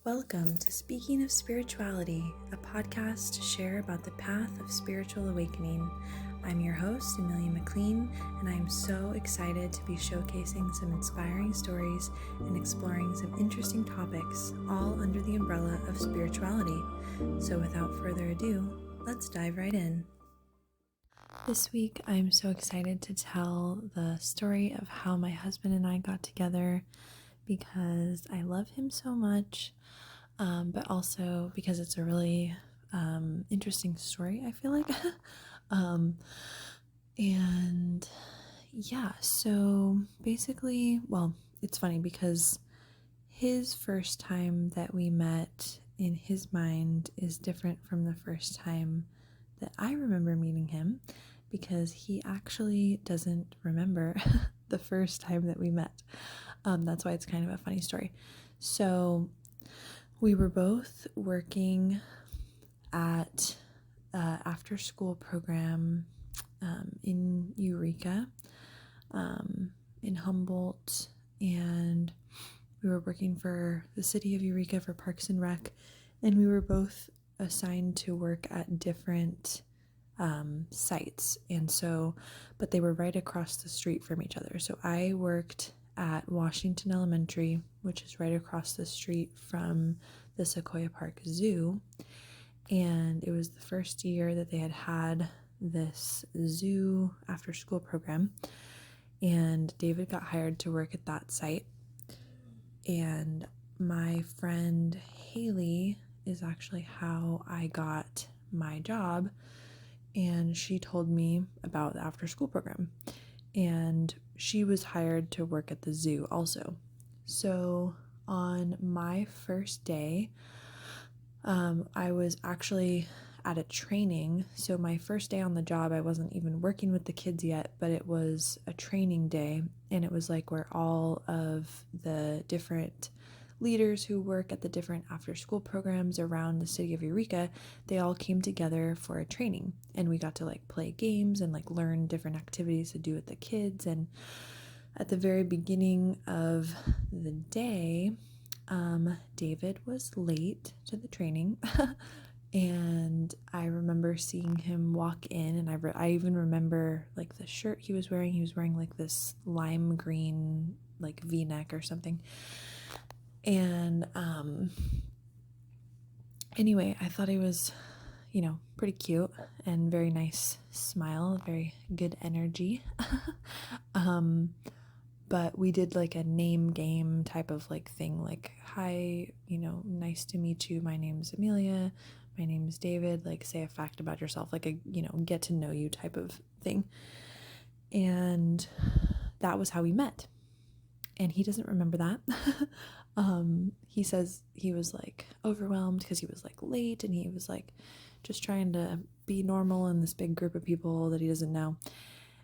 Welcome to Speaking of Spirituality, a podcast to share about the path of spiritual awakening. I'm your host, Amelia McLean, and I am so excited to be showcasing some inspiring stories and exploring some interesting topics, all under the umbrella of spirituality. So without further ado, let's dive right in. This week, I'm so excited to tell the story of how my husband and I got together because I love him so much, but also because it's a really interesting story, I feel like. And yeah, so basically, well, it's funny because his first time that we met in his mind is different from the first time that I remember meeting him, because he actually doesn't remember the first time that we met. That's why it's kind of a funny story. So we were both working at after school program in Eureka, in Humboldt, and we were working for the city of Eureka for Parks and Rec, and we were both assigned to work at different sites, and so, but they were right across the street from each other. So I worked at Washington Elementary, which is right across the street from the Sequoia Park Zoo, and it was the first year that they had this zoo after school program, and David got hired to work at that site, and my friend Haley is actually how I got my job, and she told me about the after school program, and she was hired to work at the zoo also. So on my first day, I was actually at a training. So my first day on the job, I wasn't even working with the kids yet, but it was a training day, and it was like where all of the different leaders who work at the different after school programs around the city of Eureka, they all came together for a training, and we got to like play games and like learn different activities to do with the kids. And at the very beginning of the day, David was late to the training and I remember seeing him walk in, and I even remember like the shirt he was wearing. He was wearing like this lime green like v-neck or something. And anyway, I thought he was, pretty cute and very nice smile, very good energy. But we did like a name game type of like thing, like, hi, nice to meet you. My name's Amelia. My name is David. Like, say a fact about yourself, like a, get to know you type of thing. And that was how we met. And he doesn't remember that. He says he was like overwhelmed because he was like late, and he was like just trying to be normal in this big group of people that he doesn't know.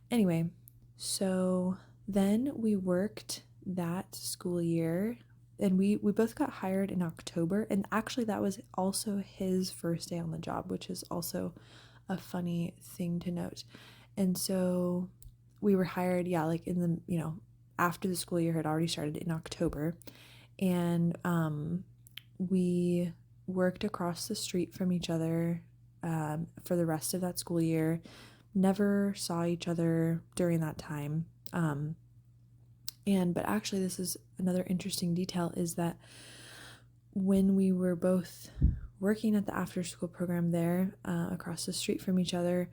Anyway, so then we worked that school year, and we both got hired in October, and actually that was also his first day on the job, which is also a funny thing to note. And so we were hired, like in the, after the school year had already started in October, and we worked across the street from each other for the rest of that school year. Never saw each other during that time. But actually this is another interesting detail, is that when we were both working at the after school program there across the street from each other,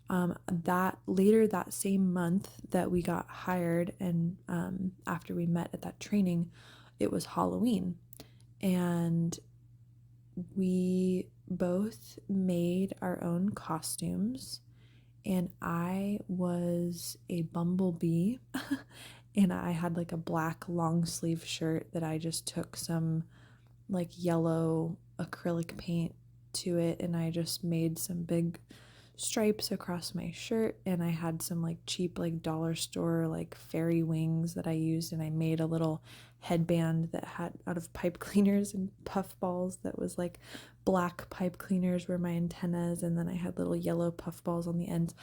that later that same month that we got hired, and after we met at that training, it was Halloween, and we both made our own costumes, and I was a bumblebee and I had like a black long sleeve shirt that I just took some like yellow acrylic paint to it, and I just made some big stripes across my shirt, and I had some like cheap like dollar store like fairy wings that I used, and I made a little headband that had out of pipe cleaners and puff balls that was like black pipe cleaners were my antennas, and then I had little yellow puff balls on the ends.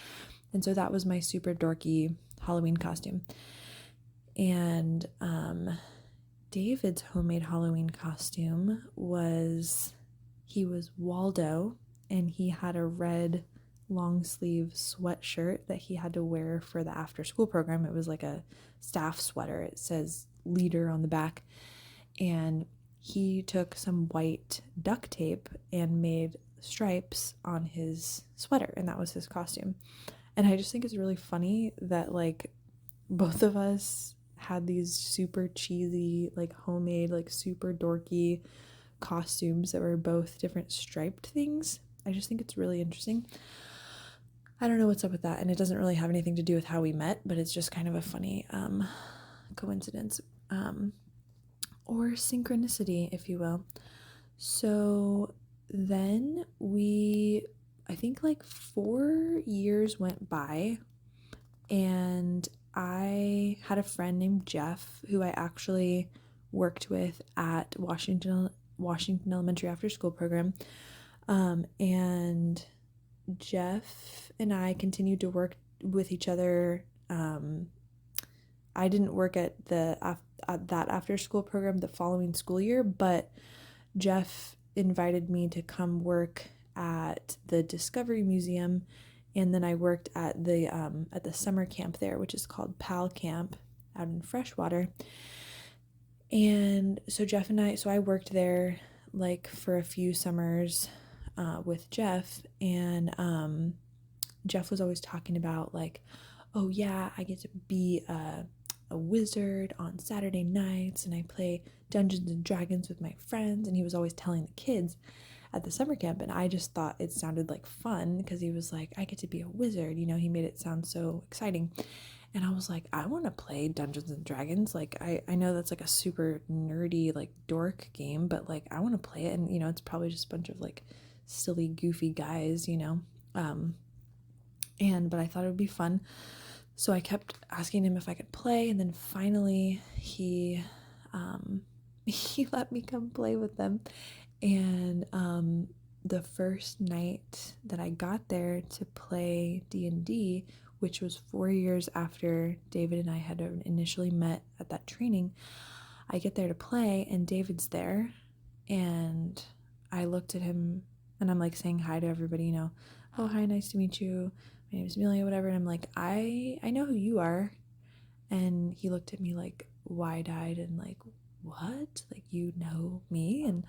And so that was my super dorky Halloween costume. And David's homemade Halloween costume was, he was Waldo, and he had a red long sleeve sweatshirt that he had to wear for the after school program. It was like a staff sweater. It says leader on the back. And he took some white duct tape and made stripes on his sweater, and that was his costume. And I just think it's really funny that like both of us had these super cheesy, like homemade, like super dorky costumes that were both different striped things. I just think it's really interesting. I don't know what's up with that, and it doesn't really have anything to do with how we met, but it's just kind of a funny coincidence, or synchronicity, if you will. So then I think like 4 years went by, and I had a friend named Jeff who I actually worked with at Washington Elementary After School Program. And Jeff and I continued to work with each other. I didn't work at that after school program the following school year, but Jeff invited me to come work at the Discovery Museum, and then I worked at the summer camp there, which is called PAL Camp out in Freshwater. And so I worked there like for a few summers with Jeff, and Jeff was always talking about like, oh yeah, I get to be a wizard on Saturday nights, and I play Dungeons and Dragons with my friends, and he was always telling the kids at the summer camp, and I just thought it sounded like fun because he was like, I get to be a wizard, he made it sound so exciting. And I was like, I want to play Dungeons and Dragons. Like, I know that's like a super nerdy, like dork game, but like I want to play it, and it's probably just a bunch of like silly, goofy guys, but I thought it would be fun. So I kept asking him if I could play, and then finally he let me come play with them. And the first night that I got there to play D&D, which was 4 years after David and I had initially met at that training, I get there to play, and David's there, and I looked at him, and I'm like saying hi to everybody, oh, hi, nice to meet you. My name is Amelia, whatever. And I'm like, I know who you are. And he looked at me like wide-eyed and like, what? Like, you know me? And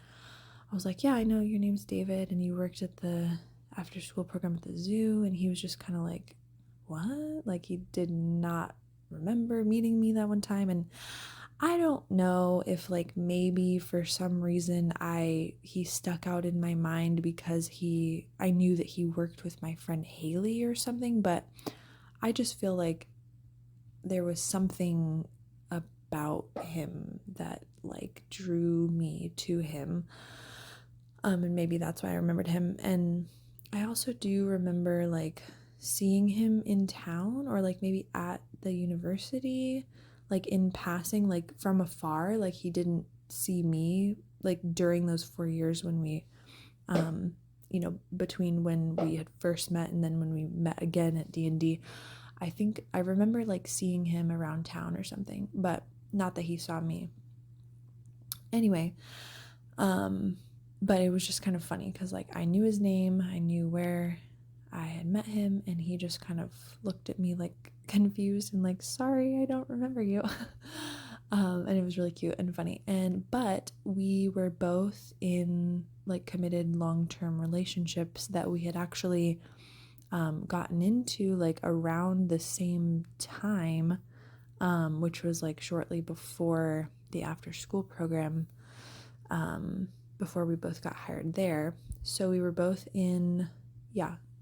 I was like, yeah, I know your name's David, and you worked at the after-school program at the zoo. And he was just kind of like, what? Like, he did not remember meeting me that one time. And I don't know if like maybe for some reason he stuck out in my mind because I knew that he worked with my friend Haley or something, but I just feel like there was something about him that like drew me to him. And maybe that's why I remembered him. And I also do remember like seeing him in town, or like maybe at the university, like in passing, like from afar. Like he didn't see me like during those 4 years when we between when we had first met and then when we met again at D&D. I think I remember like seeing him around town or something, but not that he saw me. Anyway, but it was just kind of funny because like I knew his name, I knew where I had met him, and he just kind of looked at me like confused and like, sorry, I don't remember you. And it was really cute and funny. But we were both in like committed long-term relationships that we had actually gotten into like around the same time, which was like shortly before the after school program, before we both got hired there. So we were both in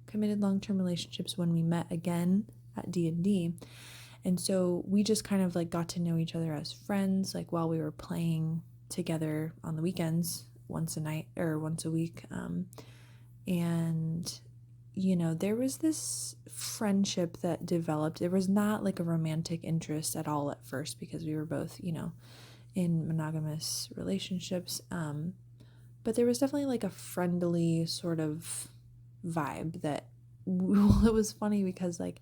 committed long-term relationships when we met again at D&D. And so we just kind of like got to know each other as friends, like while we were playing together on the weekends, once a night or once a week. And there was this friendship that developed. There was not like a romantic interest at all at first because we were both, in monogamous relationships. But there was definitely like a friendly sort of vibe that it was funny because like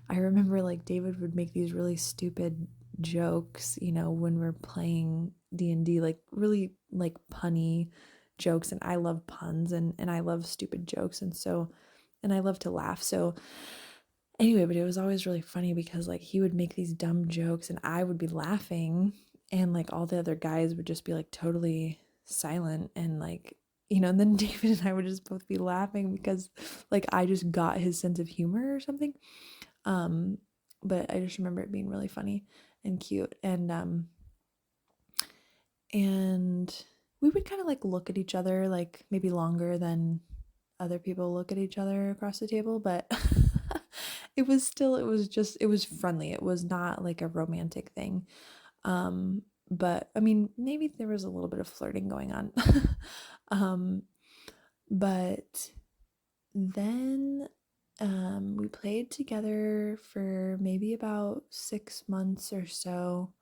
I remember like David would make these really stupid jokes when we're playing D&D, like really like punny jokes, and I love puns, and I love stupid jokes, and I love to laugh. So anyway, but it was always really funny because like he would make these dumb jokes and I would be laughing, and like all the other guys would just be like totally silent, and like, and then David and I would just both be laughing because like I just got his sense of humor or something. Um but I just remember it being really funny and cute, and we would kind of like look at each other like maybe longer than other people look at each other across the table, but it was friendly. It was not like a romantic thing. But I mean, maybe there was a little bit of flirting going on. um, but then we played together for maybe about 6 months or so.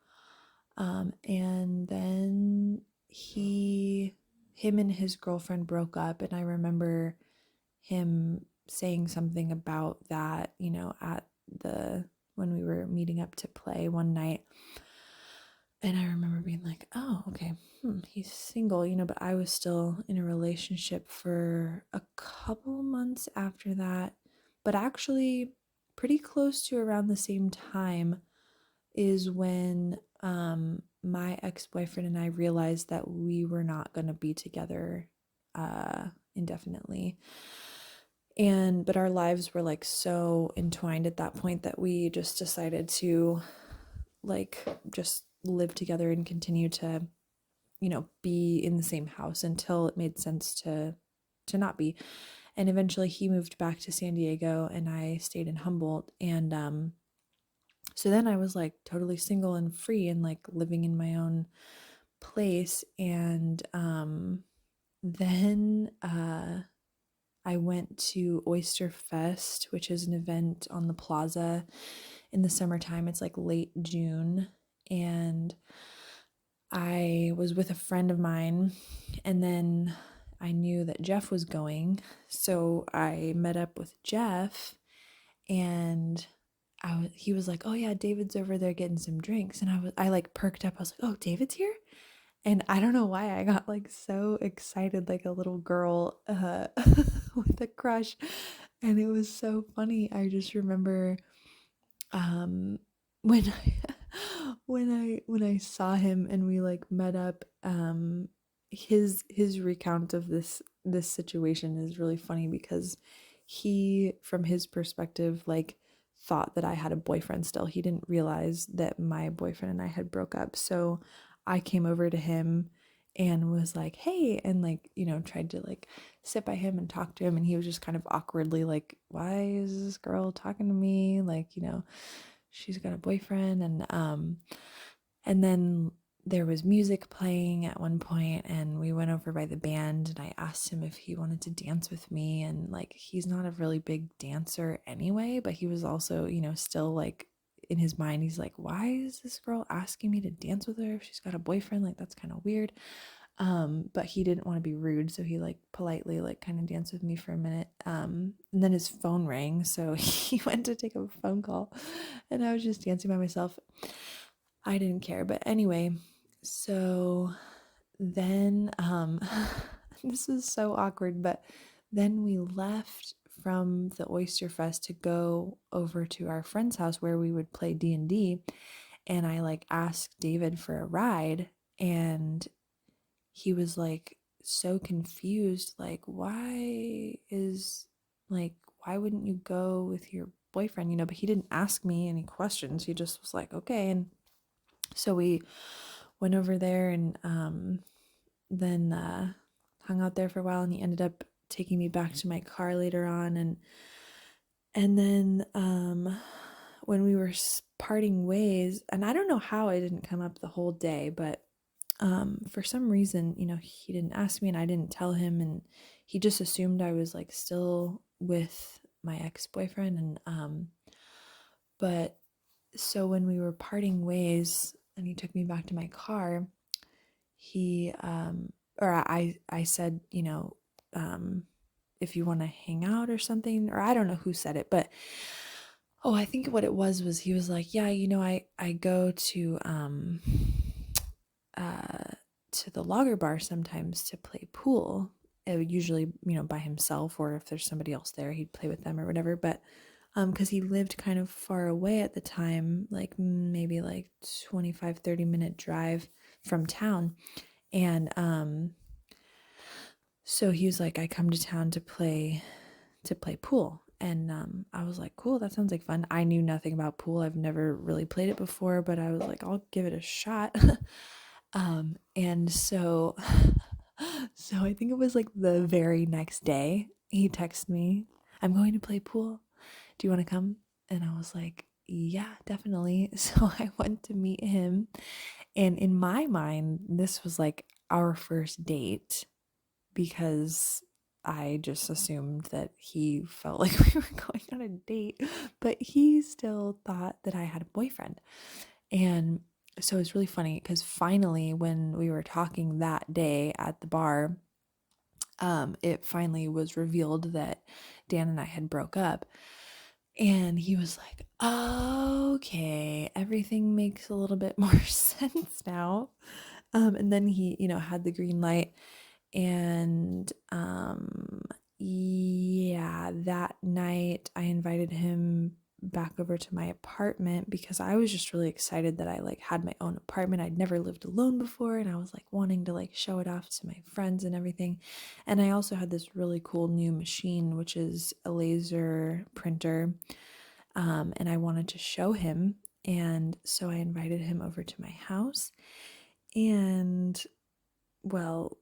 And then him and his girlfriend broke up, and I remember him saying something about that, at the when we were meeting up to play one night. And I remember being like, oh, okay, he's single, but I was still in a relationship for a couple months after that. But actually, pretty close to around the same time is when my ex-boyfriend and I realized that we were not going to be together indefinitely. But our lives were like so entwined at that point that we just decided to like just live together and continue to, be in the same house until it made sense to not be. And eventually he moved back to San Diego and I stayed in Humboldt. And so then I was like totally single and free and like living in my own place. And then I went to Oyster Fest, which is an event on the plaza in the summertime. It's like late June. And I was with a friend of mine, and then I knew that Jeff was going. So I met up with Jeff, and he was like, oh yeah, David's over there getting some drinks. And I like perked up. I was like, oh, David's here? And I don't know why I got like so excited, like a little girl with a crush. And it was so funny. I just remember when I when I saw him and we like met up, his recount of this situation is really funny because he, from his perspective, like thought that I had a boyfriend still. He didn't realize that my boyfriend and I had broke up. So I came over to him and was like, hey, and like, tried to like sit by him and talk to him. And he was just kind of awkwardly like, why is this girl talking to me? Like, she's got a boyfriend. And then there was music playing at one point, and we went over by the band, and I asked him if he wanted to dance with me. And like, he's not a really big dancer anyway, but he was also, still like in his mind, he's like, why is this girl asking me to dance with her if she's got a boyfriend? Like, that's kind of weird. But he didn't want to be rude, so he like politely like kind of danced with me for a minute. And then his phone rang, so he went to take a phone call, and I was just dancing by myself. I didn't care, but anyway, so then this is so awkward, but then we left from the Oyster Fest to go over to our friend's house where we would play D&D, and I like asked David for a ride, and he was like so confused, like why wouldn't you go with your boyfriend, but he didn't ask me any questions. He just was like, okay. And so we went over there, and then hung out there for a while, and he ended up taking me back to my car later on. And then when we were parting ways, and I don't know how I didn't come up the whole day, but for some reason, he didn't ask me and I didn't tell him, and he just assumed I was like still with my ex-boyfriend. And but so when we were parting ways and he took me back to my car, he I said, if you want to hang out or something, or I don't know who said it, but I think what it was he was like, yeah, I go to to the logger bar sometimes to play pool. It would usually, by himself, or if there's somebody else there, he'd play with them or whatever. But because he lived kind of far away at the time, like maybe like 25-30 minute drive from town. And so he was like, I come to town to play pool. And I was like, cool, that sounds like fun. I knew nothing about pool. I've never really played it before, but I was like, I'll give it a shot. And so I think it was like the very next day, he texted me, I'm going to play pool. Do you want to come? And I was like, yeah, definitely. So I went to meet him. And in my mind, this was like our first date because I just assumed that he felt like we were going on a date, but he still thought that I had a boyfriend. And so it's really funny because finally, when we were talking that day at the bar, it finally was revealed that Dan and I had broke up. And he was like, okay, everything makes a little bit more sense now. And then he, had the green light. And yeah, that night I invited him back over to my apartment because I was just really excited that I like had my own apartment. I'd never lived alone before, and I was like wanting to like show it off to my friends and everything. And I also had this really cool new machine, which is a laser printer. And I wanted to show him. And so I invited him over to my house. And well,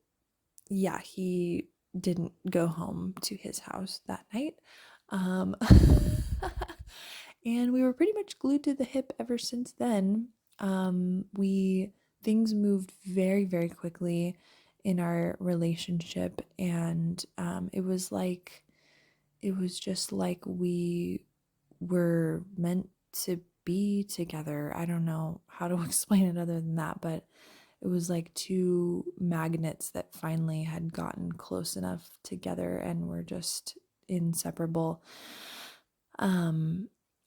yeah, he didn't go home to his house that night. Um, and we were pretty much glued to the hip ever since then. Things moved very, very quickly in our relationship, and it was just like we were meant to be together. I don't know how to explain it other than that, but it was like two magnets that finally had gotten close enough together and were just inseparable.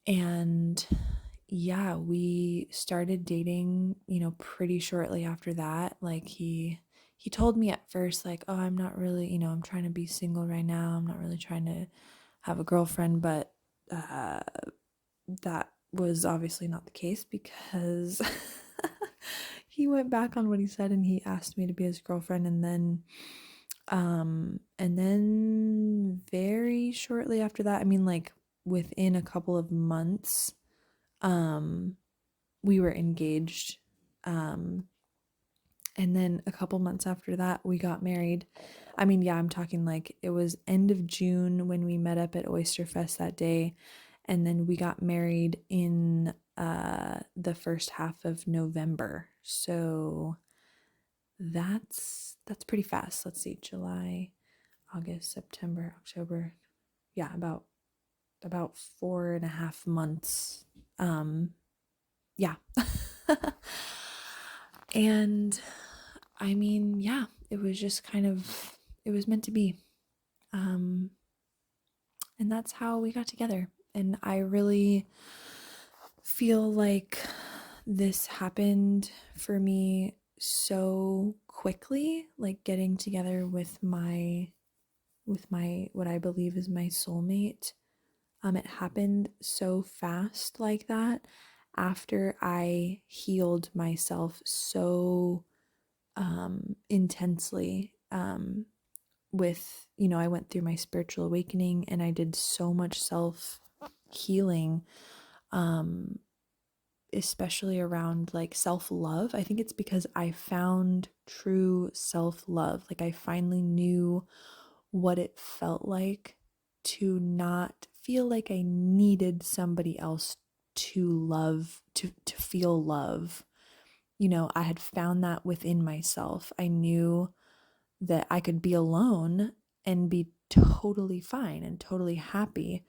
And yeah, we started dating, pretty shortly after that. Like he told me at first, like, oh, I'm not really, I'm trying to be single right now. I'm not really trying to have a girlfriend, but that was obviously not the case because he went back on what he said and he asked me to be his girlfriend. And then very shortly after that, I mean, like within a couple of months, we were engaged. And then a couple months after that, we got married. I mean, yeah, I'm talking like it was end of June when we met up at Oyster Fest that day. And then we got married in the first half of November. So that's pretty fast. Let's see, July, August, September, October. Yeah, about 4.5 months. Yeah. And I mean, yeah, it was just it was meant to be. And that's how we got together. And I really feel like this happened for me so quickly, like getting together with my what I believe is my soulmate. It happened so fast like that after I healed myself so intensely with, I went through my spiritual awakening and I did so much self healing, especially around like self-love. I think it's because I found true self-love. Like I finally knew what it felt like to not feel like I needed somebody else to love, to feel love. I had found that within myself. I knew that I could be alone and be totally fine and totally happy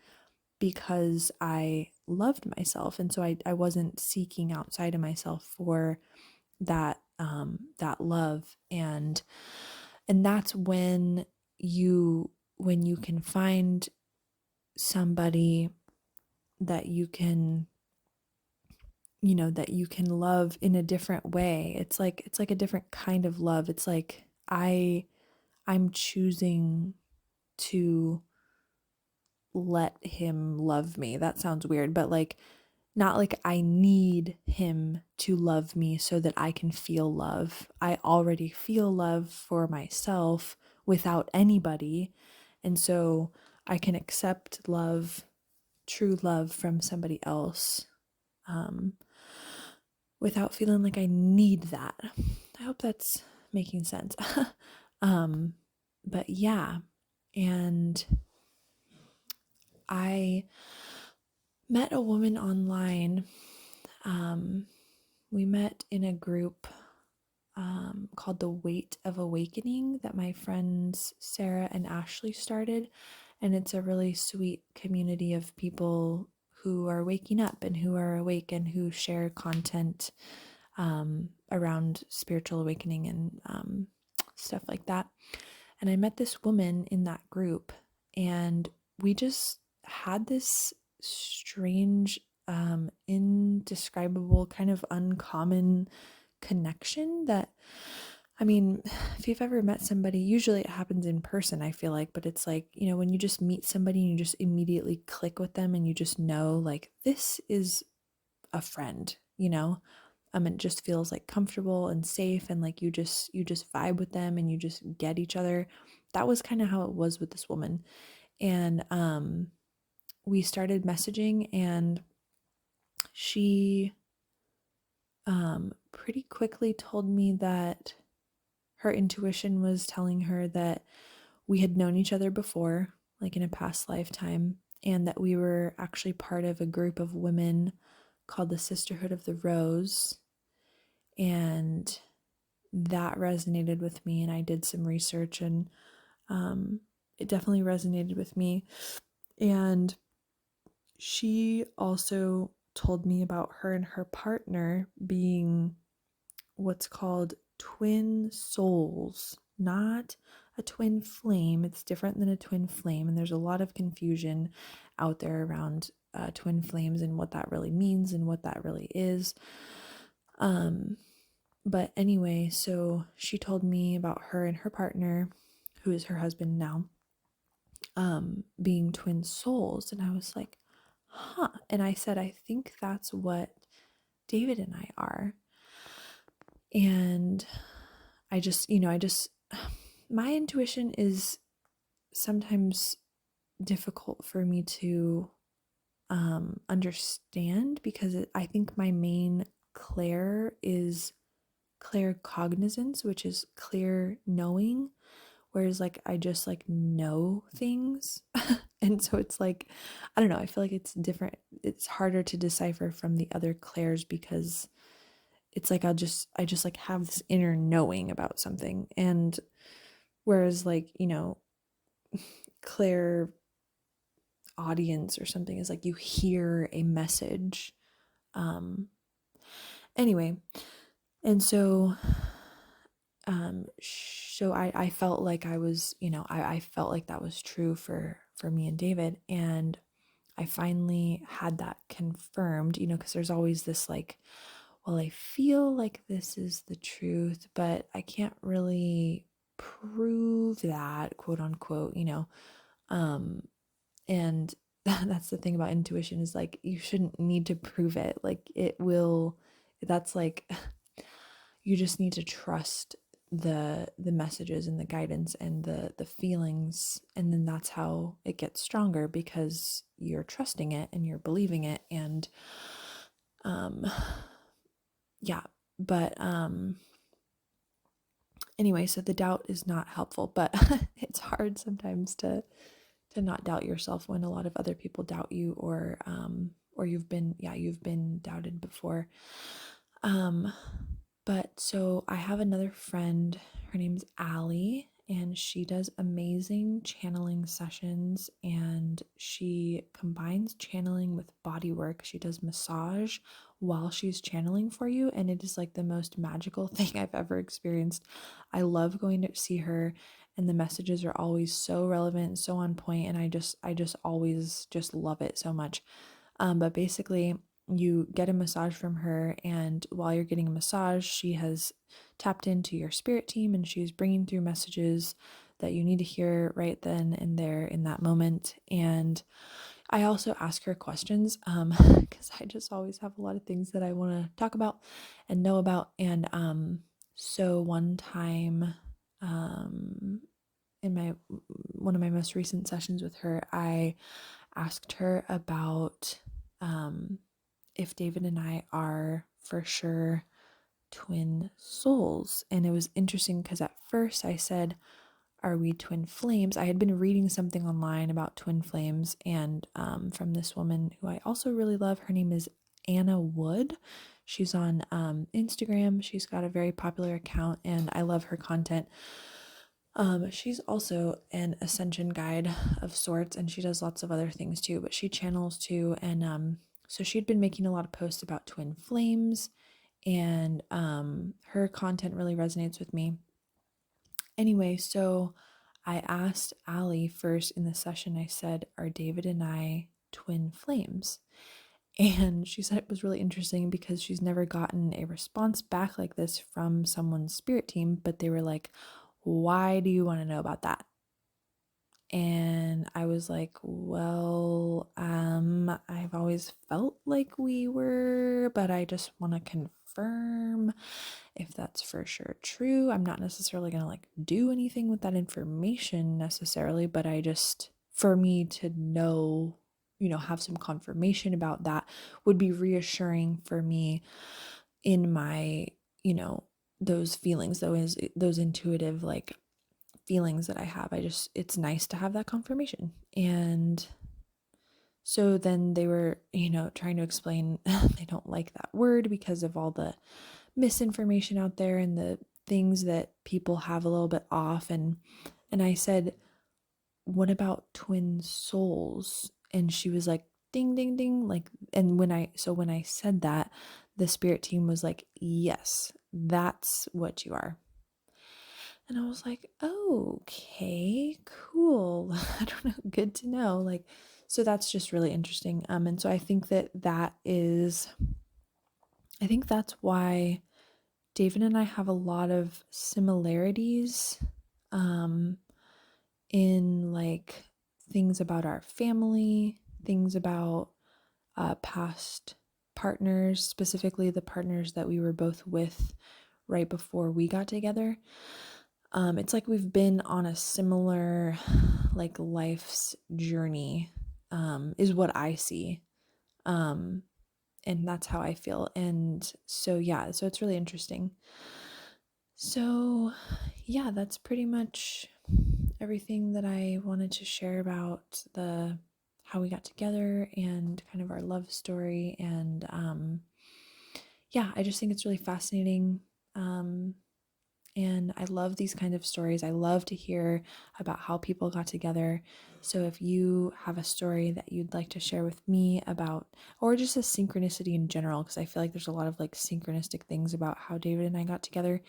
because I loved myself. And so I wasn't seeking outside of myself for that love. And that's when you can find somebody that you can that you can love in a different way. It's like a different kind of love. It's like I'm choosing to let him love me. That sounds weird, but like not like I need him to love me so that I can feel love. I already feel love for myself without anybody. And so I can accept love, true love from somebody else, um, without feeling like I need that. I hope that's making sense. um, but yeah, and I met a woman online. Um, we met in a group called The Weight of Awakening that my friends Sarah and Ashley started. And it's a really sweet community of people who are waking up and who are awake and who share content around spiritual awakening and stuff like that. And I met this woman in that group, and we just had this strange, indescribable, kind of uncommon connection that, I mean, if you've ever met somebody, usually it happens in person, I feel like, but it's like, when you just meet somebody and you just immediately click with them and you just know, like, this is a friend, it just feels like comfortable and safe, and like you just vibe with them and you just get each other. That was kind of how it was with this woman. And we started messaging, and she pretty quickly told me that her intuition was telling her that we had known each other before, like in a past lifetime, and that we were actually part of a group of women called the Sisterhood of the Rose. And that resonated with me, and I did some research, and it definitely resonated with me. And she also told me about her and her partner being what's called twin souls, not a twin flame. It's different than a twin flame, and there's a lot of confusion out there around twin flames and what that really means and what that really is. But anyway, so she told me about her and her partner, who is her husband now, being twin souls. And I was like, huh. And I said, I think that's what David and I are. And I just, my intuition is sometimes difficult for me to understand, because I think my main clair is claircognizance, which is clear knowing, whereas like I just like know things. And so it's like, I don't know, I feel like it's different. It's harder to decipher from the other clairs, because it's like I just like have this inner knowing about something. And whereas like, clair audience or something is like you hear a message. Anyway, and so I felt like I was, I felt like that was true for me and David. And I finally had that confirmed, because there's always this like, well, I feel like this is the truth, but I can't really prove that, quote unquote, and that's the thing about intuition, is like you shouldn't need to prove it. Like it will, that's like you just need to trust the messages and the guidance and the feelings, and then that's how it gets stronger, because you're trusting it and you're believing it. And yeah, but anyway, so the doubt is not helpful, but it's hard sometimes to not doubt yourself when a lot of other people doubt you, or you've been doubted before. But so I have another friend, her name's Allie, and she does amazing channeling sessions, and she combines channeling with body work. She does massage while she's channeling for you, and it is like the most magical thing I've ever experienced. I love going to see her, and the messages are always so relevant and so on point, and I just always just love it so much. But basically, you get a massage from her, and while you're getting a massage, she has tapped into your spirit team and she's bringing through messages that you need to hear right then and there in that moment. And I also ask her questions because I just always have a lot of things that I want to talk about and know about. And so one time in one of my most recent sessions with her, I asked her about if David and I are for sure twin souls. And it was interesting because at first I said, are we twin flames? I had been reading something online about twin flames, and from this woman who I also really love. Her name is Anna Wood. She's on Instagram. She's got a very popular account, and I love her content. She's also an ascension guide of sorts, and she does lots of other things too, but she channels too. And so she'd been making a lot of posts about twin flames, and her content really resonates with me. Anyway, so I asked Allie first in the session, I said, are David and I twin flames? And she said it was really interesting because she's never gotten a response back like this from someone's spirit team, but they were like, why do you want to know about that? And I was like, well, I've always felt like we were, but I just want to confirm if that's for sure true. I'm not necessarily going to like do anything with that information necessarily, but I just, for me to know, have some confirmation about that would be reassuring for me in my, those feelings, those intuitive like feelings that I have. It's nice to have that confirmation. And so then they were, trying to explain they don't like that word because of all the misinformation out there and the things that people have a little bit off. And I said, what about twin souls? And she was like, ding, ding, ding. Like, and when I said that, the spirit team was like, yes, that's what you are. And I was like, okay, cool. I don't know. Good to know. Like, so that's just really interesting. And so I think that's why David and I have a lot of similarities, in like things about our family, things about, past partners, specifically the partners that we were both with right before we got together. It's like we've been on a similar like life's journey, is what I see. And that's how I feel. And so, yeah, so it's really interesting. So, yeah, that's pretty much everything that I wanted to share about how we got together and kind of our love story. And yeah, I just think it's really fascinating. And I love these kind of stories. I love to hear about how people got together. So if you have a story that you'd like to share with me about, or just a synchronicity in general, because I feel like there's a lot of like synchronistic things about how David and I got together.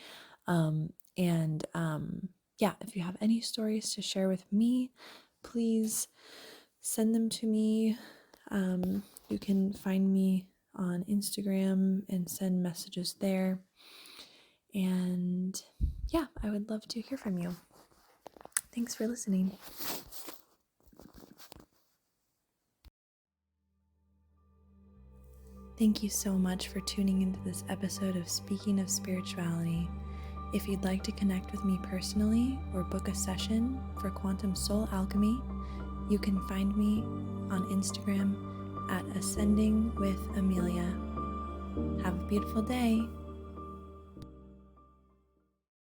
Yeah, if you have any stories to share with me, please send them to me. You can find me on Instagram and send messages there. And yeah, I would love to hear from you. Thanks for listening. Thank you so much for tuning into this episode of Speaking of Spirituality. If you'd like to connect with me personally or book a session for Quantum Soul Alchemy, you can find me on Instagram at Ascending with Amelia. Have a beautiful day.